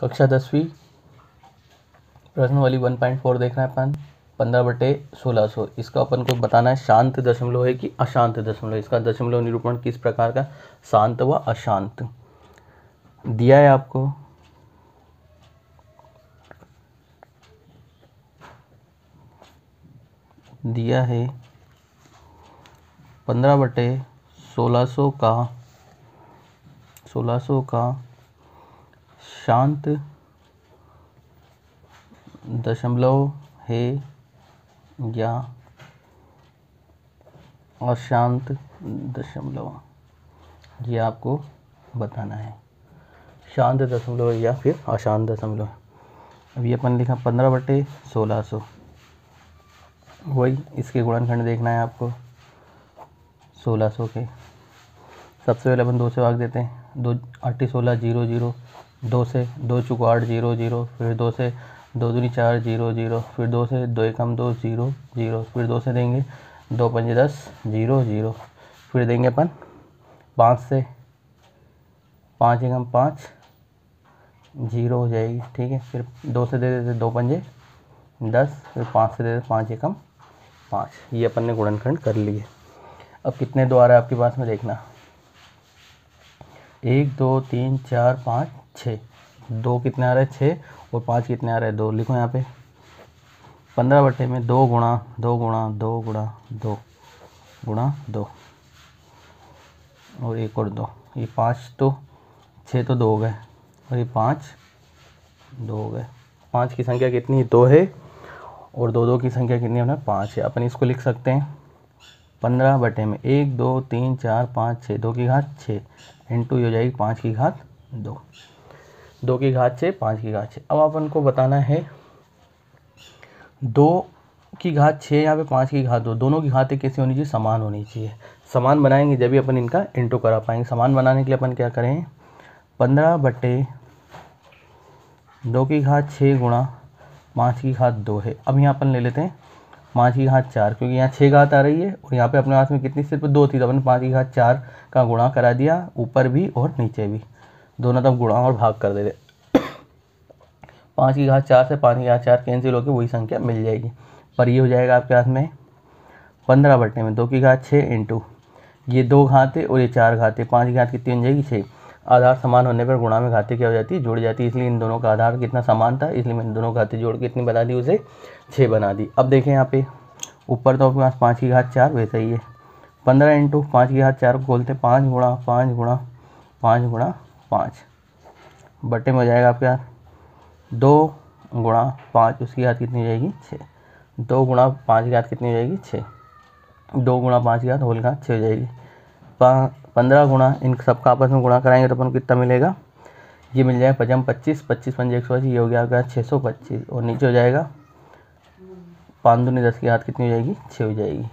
कक्षा 10वीं प्रश्न वाली 1.4 देखना है अपन 15/1600। इसका अपन को बताना है शांत दशमलव है कि अशांत दशमलव। इसका दशमलव निरूपण किस प्रकार का, शांत व अशांत। दिया है आपको दिया है 15/1600 का शांत दशमलव है या अशांत दशमलव, ये आपको बताना है। शांत दशमलव या फिर अशांत दशमलव। अभी अपन लिखा 15/1600, वही इसके गुणनखंड देखना है आपको 1600 के। सबसे पहले अपन 2 से भाग देते हैं। 2 8 16 0 0, 2 से 2 चुको 8 0 0, फिर 2 से 2 दूनी 4 0 0, फिर 2 से 2 एकम 2 0 0, फिर 2 से देंगे 2 पंजे 10 0 0, फिर देंगे अपन 5 से 5 एकम 5 0 हो जाएगी, ठीक है। फिर 2 से दे देते 2 पंजे 10, फिर 5 से दे देते 5 एकम 5। ये अपन ने गुणनखंड कर लिए। अब कितने 2 आ रहा है आपके पास में देखना, 1 2 3 4 5 6। 2 कितने आ रहे हैं 6, और 5 कितने आ रहे हैं 2। लिखो यहाँ पे 15 में 2 गुणा 2 गुणा 2 गुणा 2 गुणा 2 और 1 और 2, ये 5 तो 6 तो 2 हो गए, और ये 5 2 हो गए। 5 की संख्या कितनी 2 है, और 2 2 की संख्या कितनी है 5 है। अपन इसको लिख सकते हैं 15 में 1 2 3 4 5 6, 2 की घात 6 इंटू हो जाएगी 5 की घात 2, 2 की घात 6 5 की घात 6। अब अपन को बताना है 2 की घात 6 यहाँ पे 5 की घात 2, दोनों की घातें कैसी होनी चाहिए, समान होनी चाहिए। समान बनाएंगे जब भी अपन इनका इंटू करा पाएंगे। समान बनाने के लिए अपन क्या करें, 15/2 की घात 6 गुणा 5 की घात 2 है। अब यहाँ अपन ले लेते हैं 5 की घात 4, क्योंकि यहाँ 6 घात आ रही है और यहाँ पे अपने पास में कितनी सिर्फ 2 थी, तो अपन 5 की घात 4 का गुणा करा दिया, ऊपर भी और नीचे भी दोनों तरफ गुणा और भाग कर देते। 5 की घात 4 से 5 की घात 4 कैंसिल होकर वही संख्या मिल जाएगी। पर ये हो जाएगा आपके हाथ में 15 में 2 की घात 6 इंटू ये 2 घातें और ये 4 घातें, 5 की घात कितनी बन जाएगी 6। आधार समान होने पर गुणा में घातें क्या हो जाती है, जुड़ जाती है। इसलिए इन दोनों का आधार कितना समान था, इसलिए मैंने दोनों घातें जोड़ के कितनी बना दी, उसे 6 बना दी। अब देखें यहाँ पे ऊपर तो आपके पास 5 की घात 4 वैसा ही है, 15 इंटू 5 की घात 4 को बोलते 5 गुणा 5 गुणा 5 गुणा 5 बटे में हो जाएगा आपके यहाँ 2 गुणा 5, उसकी घात कितनी हो जाएगी 6। 2 गुणा 5 की घात कितनी हो जाएगी 6, 2 गुणा 5 की घात होल घात 6 हो जाएगी। 15 गुणा इन सबका आपस में गुणा कराएंगे तो अपन को कितना मिलेगा, ये मिल जाएगा 5 25 25 पंजे 180, ये हो गया आपका 625, और नीचे हो जाएगा 5 दूनी 10 की घात कितनी हो जाएगी 6 हो जाएगी।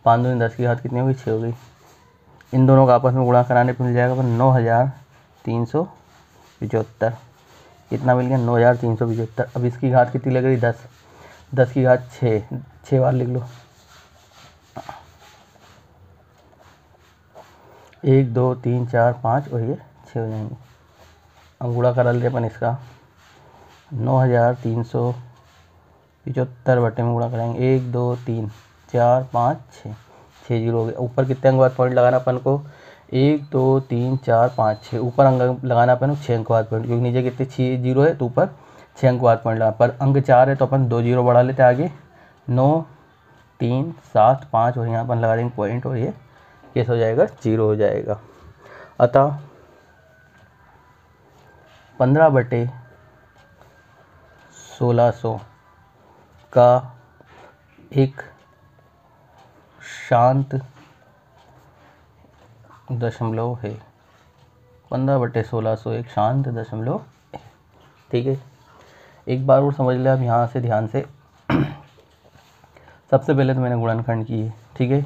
5 दूनी 10 की घात कितनी होगी 6 हो गई। इन दोनों का आपस में गुणा कराने पर मिल जाएगा अपन 9375। कितना मिल गया 9375। अब इसकी घात कितनी लग रही 10, 10 की घात 6, 6 बार लिख लो, 1 2 3 4 5 और ये 6 हो जाएंगे। अब गुणा करा लेते अपन इसका 9375 बटे में गुणा कराएंगे 1 2 3 4 5 6, 6 जीरो हो गए। ऊपर कितने अंक बाद पॉइंट लगाना अपन को, 1 2 3 4 5 6, ऊपर अंक लगाना अपन 6 अंक बाद पॉइंट, क्योंकि नीचे कितने 6 जीरो है तो ऊपर 6 अंक बाद पॉइंट लगा। पर अंक 4 है तो अपन 2 जीरो बढ़ा लेते आगे, 9 3 7 5 और यहाँ अपन लगा देंगे पॉइंट, और ये कैसे हो जाएगा 0 हो जाएगा। अतः 15/1600 का एक शांत दशमलव है। 15/1600 एक शांत दशमलव है, ठीक है। एक बार और समझ ले आप यहाँ से ध्यान से। सबसे पहले तो मैंने गुणनखंड किए, ठीक है।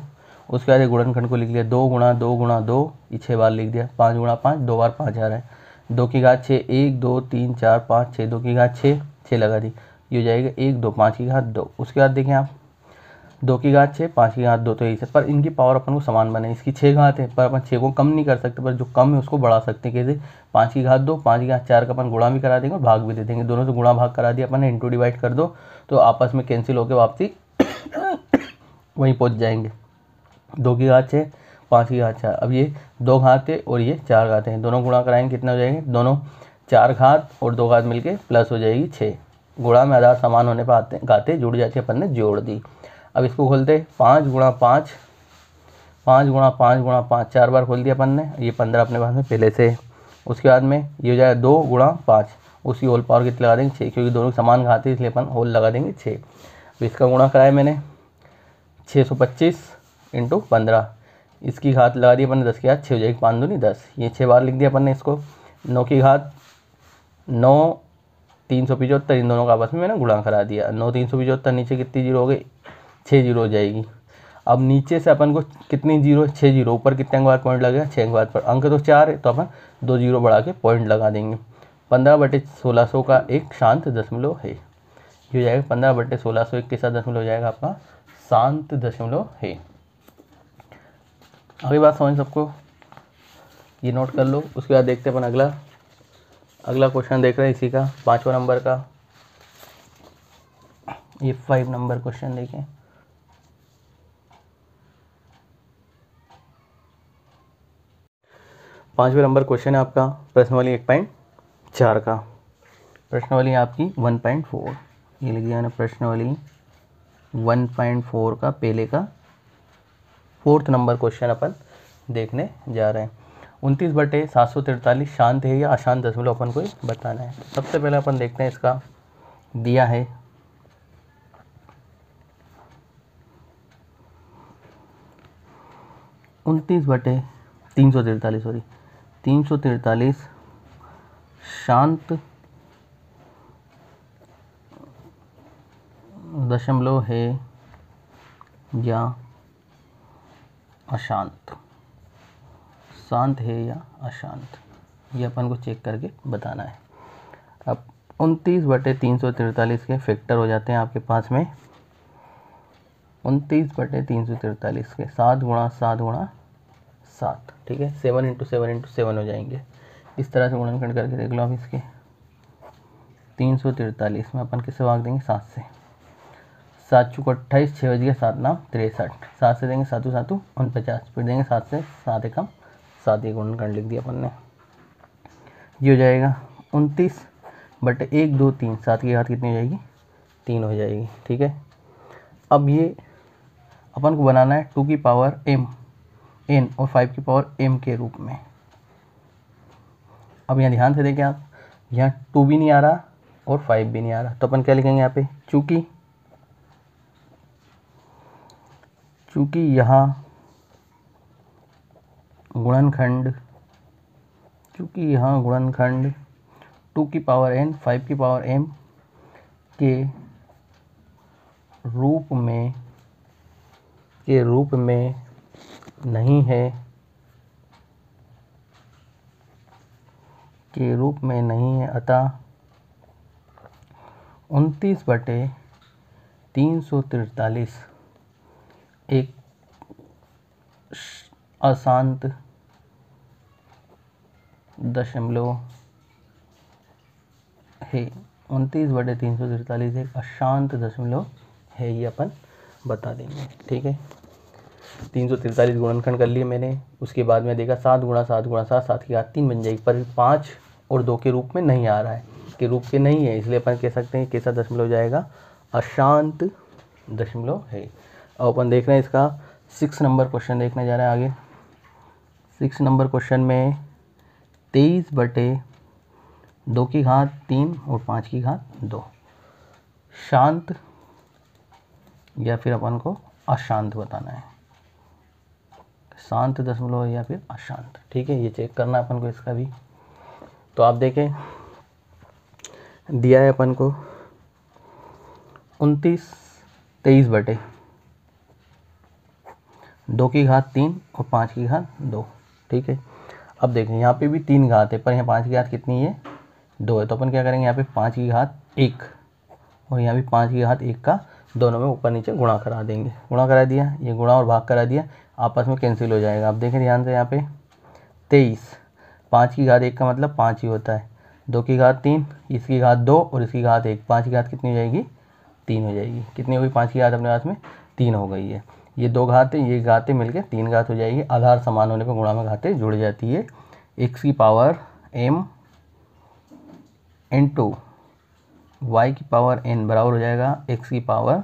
उसके बाद गुणनखंड को लिख लिया 2 गुणा 2 गुणा 2, ये 6 बार लिख दिया। 5 गुणा 5 2 बार 5 आ रहा है। 2 की घात 6 1 2 3 4 5 6, 2 की घात 6 6 लगा दी, ये हो जाएगा 1 2 5 की घात 2। उसके बाद देखें आप 2 की घात 6, 5 की घात 2, तो यही से, पर इनकी पावर अपन को समान बने। इसकी 6 घात है, पर अपन 6 को कम नहीं कर सकते, पर जो कम है उसको बढ़ा सकते हैं। कैसे? 5 की घात 2, 5 की घात 4 का अपन गुणा भी करा देंगे और भाग भी दे देंगे। दोनों से गुणा भाग करा दिया अपन ने, इंटू डिवाइड कर दो तो आपस में कैंसिल होकर वापसी वहीं पहुँच जाएंगे। 2 की घात 6, 5 की घात 4। अब ये 2 घात है और ये 4 घात हैं, दोनों गुणा कराएंगे कितने हो जाएंगे? दोनों 4 घात और 2 घात मिलके प्लस हो जाएगी 6। गुणा में आधार समान होने पर आते घातें जुड़ जाती है, अपन ने जोड़ दी। अब इसको खोलते 5 गुणा 5, 5 गुणा 5 गुणा 5, 4 बार खोल दिया अपन ने, ये 15 अपने पास में पहले से। उसके बाद में ये हो जाएगा 2 गुणा 5, उसकी होल पावर कितनी लगा देंगे? 6, क्योंकि दोनों समान घात है इसलिए अपन होल लगा देंगे 6। तो इसका गुणा कराया मैंने 625 इंटू 15, इसकी घात लगा दी अपन ने 10 की घात 6 हो जाएगी, 5 दूनी 10, ये 6 बार लिख दिया अपन ने इसको। 9 की घात 9, 375, इन दोनों का आपस में मैंने गुणा करा दिया। 9 375, नीचे कितनी जीरो हो गई? 6 जीरो हो जाएगी। अब नीचे से अपन को कितनी जीरो? 6 जीरो। ऊपर कितने अंक बाद पॉइंट लगेगा? 6 अंक बाद पर। अंक तो 4 है तो अपन 2 जीरो बढ़ा के पॉइंट लगा देंगे। 15/1600 का एक शांत दशमलव है, ये हो जाएगा 15/1600 एक के साथ दशमलव हो जाएगा आपका शांत दशमलव है। अगली बात समझ सबको, ये नोट कर लो। उसके बाद देखते हैं अपन अगला क्वेश्चन देख रहे हैं इसी का 5वां नंबर का। ये 5 नंबर क्वेश्चन देखें। पाँचवें नंबर क्वेश्चन है आपका प्रश्नावली 1.4 का। प्रश्नावली आपकी 1.4, ये लिख दिया मैंने प्रश्नावली 1.4 का पहले का 4th नंबर क्वेश्चन अपन देखने जा रहे हैं। 29/743 शांत है या अशांत दशमलव अपन को बताना है। सबसे पहले अपन देखते हैं इसका दिया है 343 शांत दशमलव है या अशांत, शांत है या अशांत, ये अपन को चेक करके बताना है। अब 29/343 के फैक्टर हो जाते हैं आपके पास में 29/343 के 7 गुणा 7 गुणा 7, ठीक है। 7 × 7 × 7 हो जाएंगे। इस तरह से गुणनखंड करके देख लो आप इसके। 343 में अपन किससे भाग देंगे? 7 से। 7 चूक 28, 6 बज गया, 7 नाम 63, 7 से देंगे 7 7 49, फिर देंगे 7 से 7 एकम 7, ये गुणनखंड लिख दिया अपन ने। ये हो जाएगा 29/1 2 3, 7 की घात कितनी हो जाएगी? 3 हो जाएगी, ठीक है। अब ये अपन को बनाना है 2 की पावर m n और 5 की पावर m के रूप में। अब यहाँ ध्यान से देखें आप, यहाँ 2 भी नहीं आ रहा और 5 भी नहीं आ रहा, तो अपन क्या लिखेंगे यहाँ पे? चूँकि यहाँ गुणनखंड 2 की पावर n 5 की पावर m के रूप में नहीं है, अतः 29/343 एक अशांत दशमलव है। 29/343 एक अशांत दशमलव है, ये अपन बता देंगे, ठीक है। 343 गुणनखंड कर लिए मैंने। उसके बाद में देखा 7 गुणा 7 गुणा 7, 7 की घात 3 बन जाएगी, पर 5 और 2 के रूप में नहीं आ रहा है, के रूप के नहीं है, इसलिए अपन कह सकते हैं कैसा दशमलव जाएगा? अशांत दशमलव है। अब अपन देख रहे हैं इसका 6 नंबर क्वेश्चन देखने जा रहे हैं आगे। 6 नंबर क्वेश्चन में 23/2 की घात 3 और 5 की घात 2 शांत या फिर अपन को अशांत बताना है। शांत दशमलव या फिर अशांत, ठीक है, ये चेक करना है अपन को इसका भी। तो आप देखें दिया है अपन को 23/2 की घात 3 और 5 की घात 2, ठीक है। अब देखें यहाँ पे भी 3 घात है, पर यहाँ 5 की घात कितनी है? 2 है, तो अपन क्या करेंगे यहाँ पे 5 की घात 1 और यहाँ भी 5 की घात 1 का दोनों में ऊपर नीचे गुणा करा देंगे। गुणा करा दिया, ये गुणा और भाग करा दिया, आपस में कैंसिल हो जाएगा। अब देखें ध्यान से यहाँ पे 23, 5 की घात 1 का मतलब 5 ही होता है, 2 की घात 3, इसकी घात 2 और इसकी घात 1, 5 की घात कितनी हो जाएगी, 3 हो जाएगी। कितनी हो गई 5 की घात अपने पास में 3 हो गई है। ये 2 घातें ये घातें मिलकर 3 घात हो जाएगी। आधार समान होने पर गुणा में घातें जुड़ जाती है। x की पावर m इंटू y की पावर n बराबर हो जाएगा x की पावर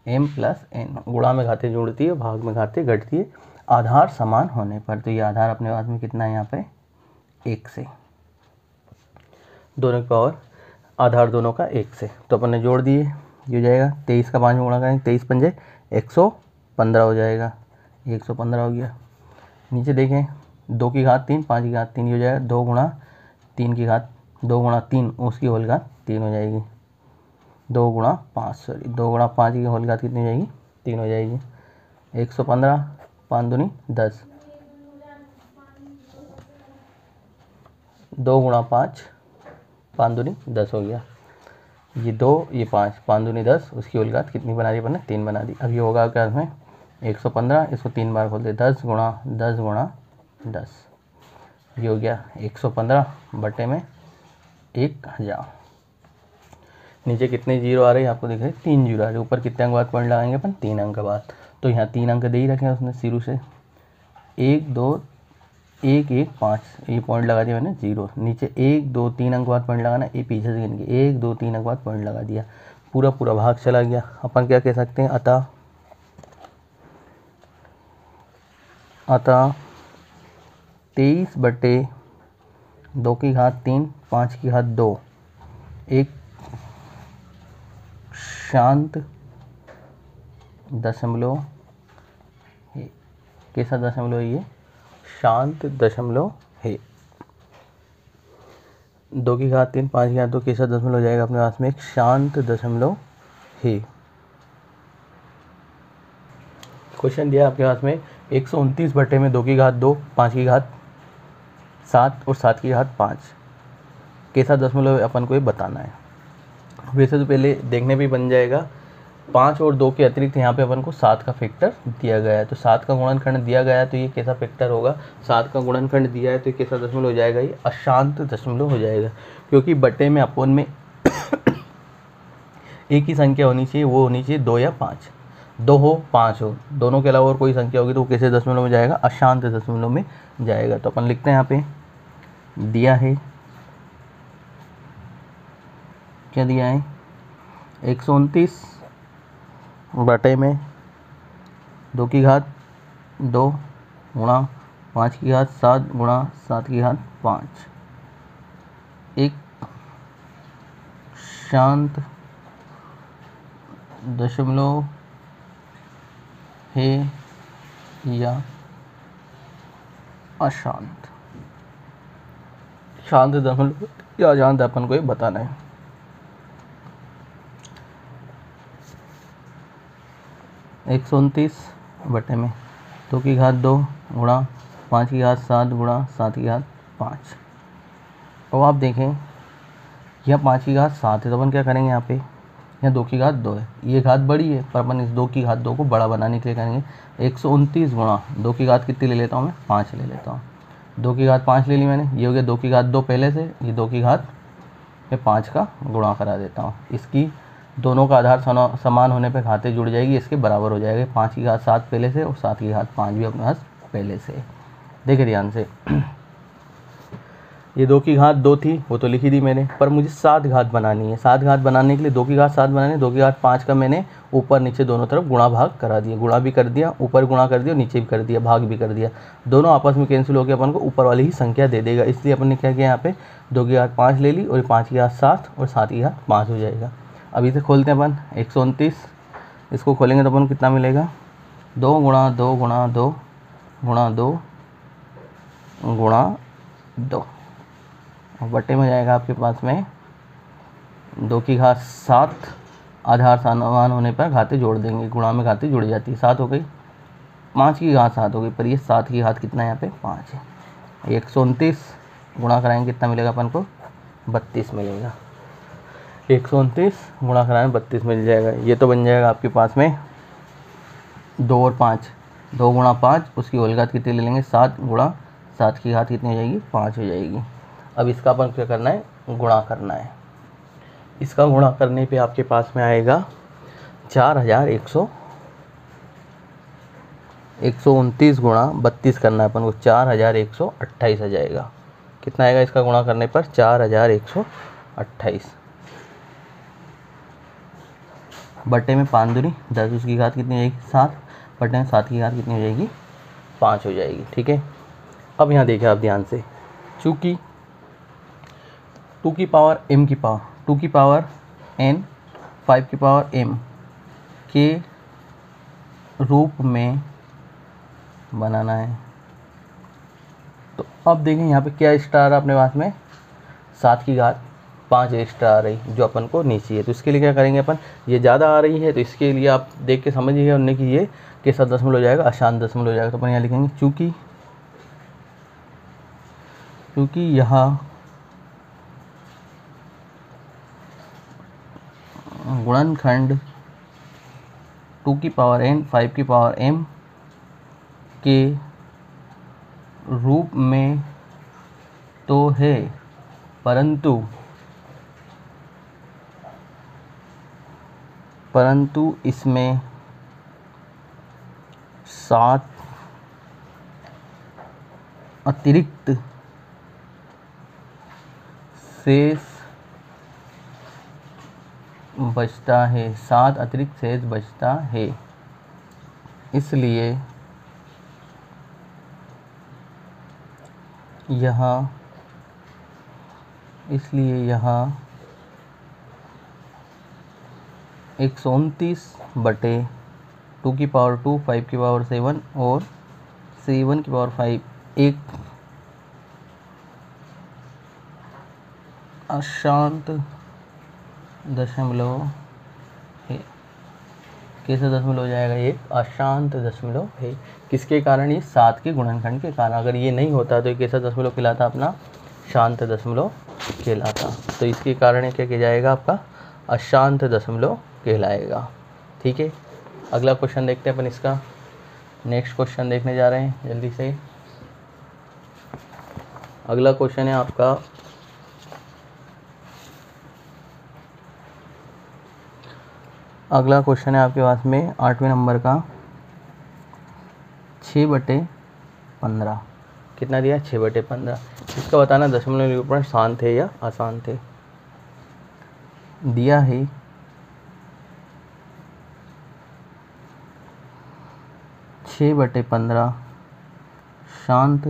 m प्लस n। गुणा में घातें जुड़ती है, भाग में घातें घटती है आधार समान होने पर। तो ये आधार अपने पास में कितना है यहाँ पे 1 से, दोनों की पावर आधार दोनों का 1 से। तो अपन ने जोड़ दिए, ये हो जाएगा 23 का 5 में गुणा करेंगे, 23 पंजे 115 हो जाएगा, 115 हो गया। नीचे देखें 2 की घात 3, 5 की घात 3, ये हो जाएगा 2 गुणा 3 की घात 2 गुणा 3 उसकी होल घात 3 हो जाएगी, 2 गुणा 5 2 गुणा 5 की होल घात कितनी हो जाएगी 3 हो जाएगी। 115 5 दूनी 10, 2 गुणा 5 5 दूनी 10 हो गया। ये 2 ये 5, 5 दूनी 10 उसकी होल घात कितनी बना दी अपन ने 3 बना दी। अब ये होगा क्या इसमें 115, इसको 3 बार खोलते 10 गुणा 10 गुणा 10, ये हो गया 115 बटे में 1000। नीचे कितने जीरो आ रहे हैं आपको दिख रहे 3 जीरो आ रहे हैं। ऊपर कितने अंक बाद पॉइंट लगाएंगे अपन 3 अंक के बाद। तो यहाँ 3 अंक दे ही रखे हैं उसने शुरू से, 1 2 1 1 5, ये पॉइंट लगा दिया मैंने 0। नीचे 1 2 3 अंक बाद पॉइंट लगाना, ये पीछे से गिन के 1 2 3 अंक बाद पॉइंट लगा दिया, पूरा पूरा भाग चला गया। अपन क्या कह सकते हैं अतः 23 बटे 2 की घात 3 5 की घात 2 एक शांत दशमलव है। कैसा दशमलव है ये शांत दशमलव है। 2 की घात 3 5 की घात 2 कैसा दशमलव हो जाएगा अपने पास में एक शांत दशमलव है। क्वेश्चन दिया आपके पास में 129 बटे में 2 की घात 2 5 की घात 7 और 7 की घात 5 कैसा दशमलव अपन को ये बताना है। वैसे तो पहले देखने भी बन जाएगा, 5 और 2 के अतिरिक्त यहाँ पे अपन को 7 का फैक्टर दिया गया है, तो 7 का गुणनखंड दिया गया है, तो ये कैसा फैक्टर होगा 7 का गुणनखंड दिया है, तो ये कैसा दशमलव हो जाएगा, ये अशांत दशमलव हो जाएगा। क्योंकि बटे में अपोन में एक ही संख्या होनी चाहिए, वो होनी चाहिए 2 या 5, 2 हो 5 हो, दोनों के अलावा और कोई संख्या होगी तो वो कैसे दशमलव में जाएगा अशांत दशमलव में जाएगा। तो अपन लिखते हैं यहाँ पे दिया है, क्या दिया है 129 बटे में 2 की घात 2 गुणा 5 की घात 7 गुणा 7 की घात 5 एक शांत दशमलव है या अशांत। शांत दशमलव या अशांत अपन को ये बताना है। एक 129 बटे में 2 की घात 2 गुणा 5 की घात 7 गुणा 7 की घात 5। अब आप देखें यह 5 की घात 7 है, तो अपन क्या करेंगे यहाँ पे, यहाँ 2 की घात 2 है, ये घात बड़ी है पर अपन इस 2 की घात 2 को बड़ा बनाने के लिए करेंगे 129 गुणा 2 की घात कितनी ले लेता हूँ मैं 5 ले लेता हूँ। 2 की घात 5 ले ली मैंने, ये हो गया 2 की घात 2 पहले से, ये 2 की घात में 5 का गुणा करा देता हूँ। इसकी दोनों का आधार समान होने पे घातें जुड़ जाएगी, इसके बराबर हो जाएगा। 5 की घात 7 पहले से और 7 की घात 5 भी अपने पास पहले से। देखिए ध्यान से ये 2 की घात 2 थी वो तो लिखी दी मैंने, पर मुझे 7 घात बनानी है। 7 घात बनाने के लिए 2 की घात 7 बनानी है, 2 की घात 5 का मैंने ऊपर नीचे दोनों तरफ गुणा भाग करा दिया, गुणा भी कर दिया, ऊपर गुणा कर दिया, नीचे भी कर दिया, भाग भी कर दिया। दोनों आपस में कैंसिल होकर अपन को ऊपर वाली ही संख्या दे देगा, इसलिए अपन ने क्या किया यहाँ पे 2 की घात 5 ले ली और 5 की घात 7 और 7 की घात 5 हो जाएगा। अब इसे खोलते हैं अपन 129, इसको खोलेंगे तो अपन कितना मिलेगा 2 गुणा 2 गुणा 2 गुणा 2 गुणा 2 बटे में जाएगा आपके पास में 2 की घात 7 आधार समान होने पर घातें जोड़ देंगे, गुणा में घातें जुड़ जाती है, 7 हो गई, 5 की घात 7 हो गई, पर ये 7 की घात कितना है यहाँ पे 5 है। 129 गुणा कराएंगे कितना मिलेगा अपन को 32 मिलेगा। 129 गुणा कराएं 32 मिल जाएगा। ये तो बन जाएगा आपके पास में 2 और 5, 2 गुणा 5, उसकी होल घात कितनी ले लेंगे 7 गुणा 7 की घात कितनी हो जाएगी 5 हो जाएगी। अब इसका अपन क्या करना है, गुणा करना है। इसका गुणा करने पे आपके पास में आएगा 129 गुणा 32 करना है अपन को, 4128 आ जाएगा। कितना आएगा इसका गुणा करने पर 4128 बटे में 5 दूनी 10, उसकी घात कितनी हो जाएगी 7, बटे में 7 की घात कितनी हो जाएगी 5 हो जाएगी। ठीक है, अब यहाँ देखिए आप ध्यान से, चूँकि 2 की पावर m की पावर 2 की पावर n 5 की पावर m के रूप में बनाना है, तो अब देखें यहाँ पे क्या एक्स्ट्रा आ रहा है अपने पास में 7 की घात 5 एक्स्ट्रा आ रही जो अपन को नीचे है। तो इसके लिए क्या करेंगे अपन, ये ज़्यादा आ रही है तो इसके लिए आप देख के समझिएगा उन्हें कि ये कैसा दशमलव हो जाएगा, अशांत दशमलव हो जाएगा। तो अपन यहाँ लिखेंगे चूँकि यहाँ गुणनखंड 2 की पावर n 5 की पावर m के रूप में तो है, परंतु इसमें 7 अतिरिक्त शेष बचता है, 7 अतिरिक्त शेष बचता है। इसलिए यहाँ 129 बटे 2 की पावर 2 5 की पावर 7 और 7 की पावर 5 एक अशांत दशमलव है। कैसा दशमलव हो जाएगा, ये अशांत दशमलव है। किसके कारण, ये 7 के गुणनखंड के कारण। अगर ये नहीं होता तो ये कैसा दशमलव कहलाता, अपना शांत दशमलव कहलाता। तो इसके कारण ये क्या कह जाएगा, आपका अशांत दशमलव कहलाएगा। ठीक है, अगला क्वेश्चन देखते हैं अपन इसका। नेक्स्ट क्वेश्चन देखने जा रहे हैं जल्दी से। अगला क्वेश्चन है आपका आपके पास में 8वें नंबर का 6/15। कितना दिया 6/15। इसका बताना दशमलव निरूपण शांत है या अशांत है। दिया है 6/15 शांत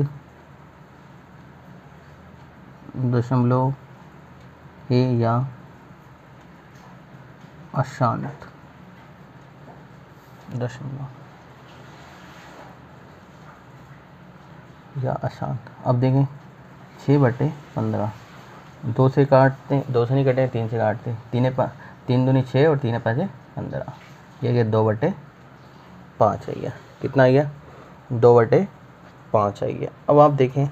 दशमलव है या अशांत दशमलव या अशांत। अब देखें 6/15, 2 से काटते, 2 से नहीं कटे 3 से काटते, 3 दूनी 6 और 3 5 15, ये गया 2/5 आ गया। कितना आ गया 2/5 आ गया। अब आप देखें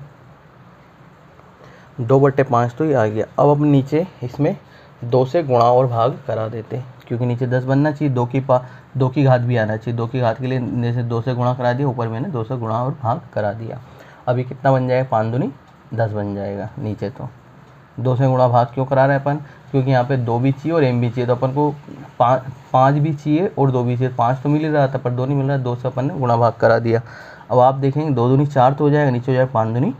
2/5 तो ये आ गया। अब अपन नीचे इसमें 2 से गुणा और भाग करा देते हैं, क्योंकि नीचे 10 बनना चाहिए, 2 की घात भी आना चाहिए। 2 की घात के लिए जैसे 2 से गुणा करा दिया, ऊपर मैंने 2 से गुणा और भाग करा दिया। अभी कितना बन जाएगा, 5 दूनी 10 बन जाएगा। नीचे तो 2 से गुणा भाग क्यों करा रहे हैं अपन, क्योंकि यहाँ पे 2 भी चाहिए और m भी चाहिए, तो अपन को 5 भी चाहिए और 2 भी चाहिए। 5 तो मिल ही रहा था पर 2 नहीं मिल रहा, 2 से अपन ने गुणा भाग करा दिया। अब आप देखेंगे 2 दूनी 4 तो हो जाएगा, नीचे हो जाएगा 5 दूनी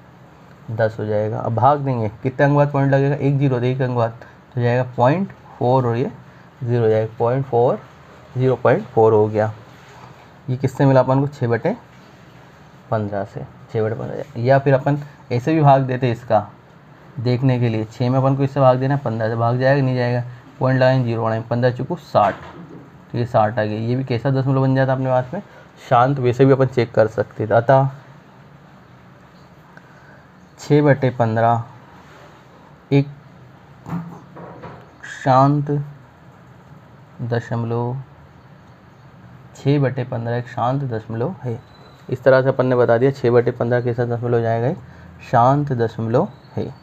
10 हो जाएगा। अब भाग देंगे, कितने अंक बाद पॉइंट लगेगा, 1 0 1 अंक बाद तो जाएगा 0.4 और ये 0 हो जाएगा 0.4 हो गया। ये किससे मिला अपन को 6/15 से, 6/15। या फिर अपन ऐसे भी भाग देते इसका देखने के लिए, 6 में अपन को इससे भाग देना, 15 से भाग जाएगा नहीं जाएगा, पॉइंट लगाएंगे 0 बनाएंगे, 15 चुको 60, तो ये 60 आ गया। ये भी कैसा दशमलव बन जाता अपने पास में, शांत। वैसे भी अपन चेक कर सकते थे। अतः 6/15 एक शांत दशमलव, 6/15 एक शांत दशमलव है। इस तरह से अपन ने बता दिया 6/15 कैसा दशमलव हो जाएगा, एक शांत दशमलव है।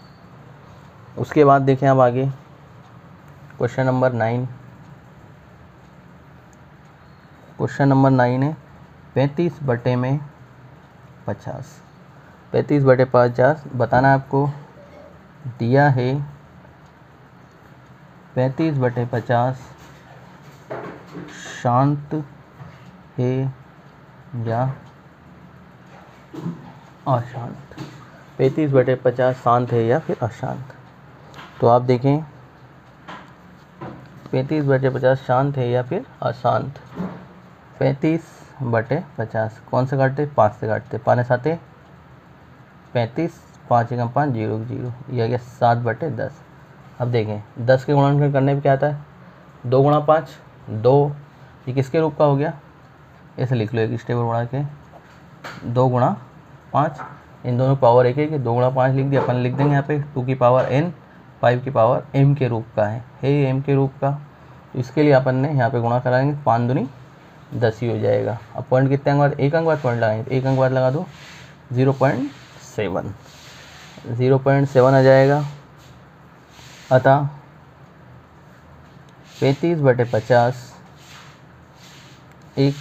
उसके बाद देखें अब आगे क्वेश्चन नंबर 9। क्वेश्चन नंबर 9 है 35 बटे में 50। 35 बटे 50 बताना है आपको। दिया है 35 बटे 50 शांत है या अशांत। 35 बटे 50 शांत है या फिर अशांत। तो आप देखें 35 बटे 50 शांत है या फिर अशांत। 35 बटे 50 कौन से काटते? 5 से काटते। 5 साते 35, 5 एकम 5, 0 0, यह आ गया 7 बटे 10। अब देखें 10 के गुणनखंड करने पे क्या आता है? 2 गुणा 5 2। ये किसके रूप का हो गया? ऐसे लिख लो एक स्टेप बढ़ा के 2 गुणा 5, इन दोनों पावर एक है। 2 गुणा 5 लिख दिया। अपन लिख देंगे यहाँ पे 2 की पावर n, 5 की पावर m के रूप का है m के रूप का। तो इसके लिए अपन ने यहाँ पे गुणा कराएंगे 5 दूनी 10 ही हो जाएगा। अब पॉइंट कितने अंक बाद? 1 अंक बाद पॉइंट लगाएंगे। 1 अंक बाद लगा दो 0.7, 0.7 आ जाएगा। अतः 35 बटे 50 एक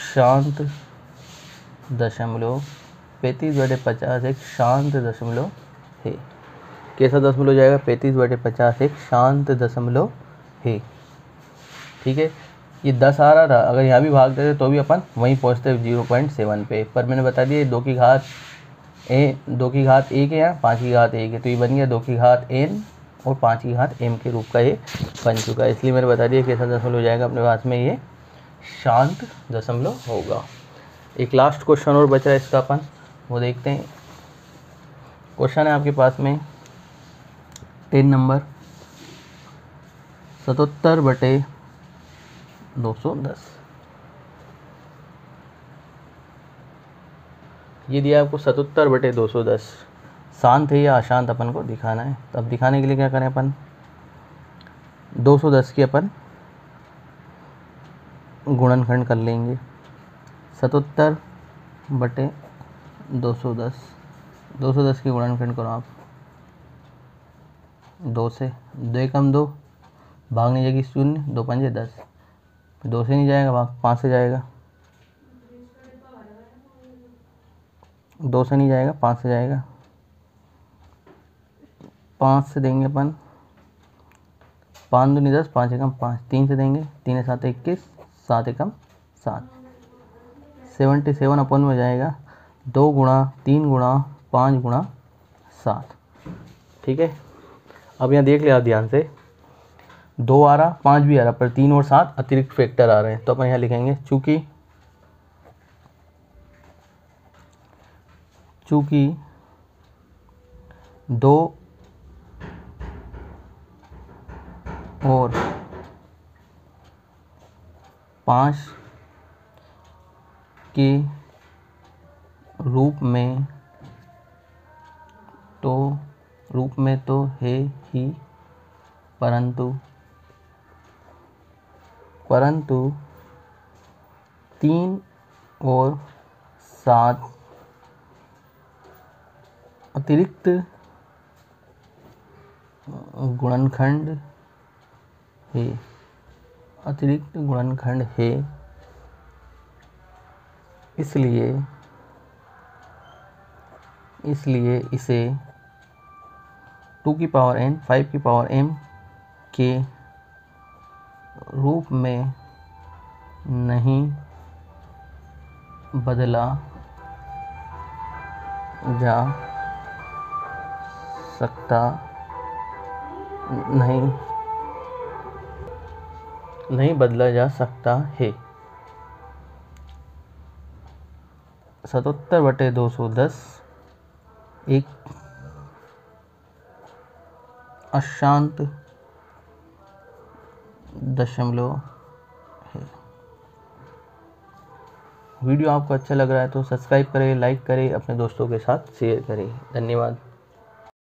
शांत दशमलव, 35 बटे 50 एक शांत दशमलव है। कैसा दशमलव हो जाएगा? 35 बटे 50 एक शांत दशमलव है। ठीक है, ये 10 आ रहा था, अगर यहाँ भी भाग देते तो भी अपन वहीं पहुँचते 0.7 पे। पर मैंने बता दिया 2 की घात 1 है, यहाँ 5 की घात 1 है, तो ये बन गया 2 की घात n और 5 की घात m के रूप का ये बन चुका है। इसलिए मैंने बता दिया कैसा दशमलव हो जाएगा अपने पास में, ये शांत दशमलव होगा। एक लास्ट क्वेश्चन और बचा है इसका, अपन वो देखते हैं। क्वेश्चन है आपके पास में 10 नंबर 77 बटे 210। ये दिया आपको 77 बटे 210। शांत है या अशांत अपन को दिखाना है। तो अब दिखाने के लिए क्या करें अपन? 210 की अपन गुणनखंड कर लेंगे। 77 बटे 210, 210 की गुणनखंड करो आप 2 से। 2 एकम 2, भागने जाएगी 0, 2 पंजे 10, 2 से नहीं जाएगा भाग, 5 से जाएगा। 2 से नहीं जाएगा, 5 से जाएगा। 5 से देंगे अपन 5 दूनी 10, 5 एकम 5, 3 से देंगे 3 7 21, 7 एकम 7, 77 अपन में जाएगा 2 गुणा 3 गुणा 5 गुणा 7। ठीक है, अब यहाँ देख लिया ध्यान से, 2 आ रहा 5 भी आ रहा, पर 3 और 7 अतिरिक्त फैक्टर आ रहे हैं। तो अपन यहाँ लिखेंगे चूँकि 2 और 5 के रूप में तो है ही, परंतु 3 और 7 अतिरिक्त गुणनखंड है, इसलिए इसे 2 की पावर n, 5 की पावर m के रूप में नहीं बदला जा सकता, नहीं बदला जा सकता है। 77 बटे 210 एक अशांत दशमलव है। वीडियो आपको अच्छा लग रहा है तो सब्सक्राइब करें, लाइक करें, अपने दोस्तों के साथ शेयर करें। धन्यवाद।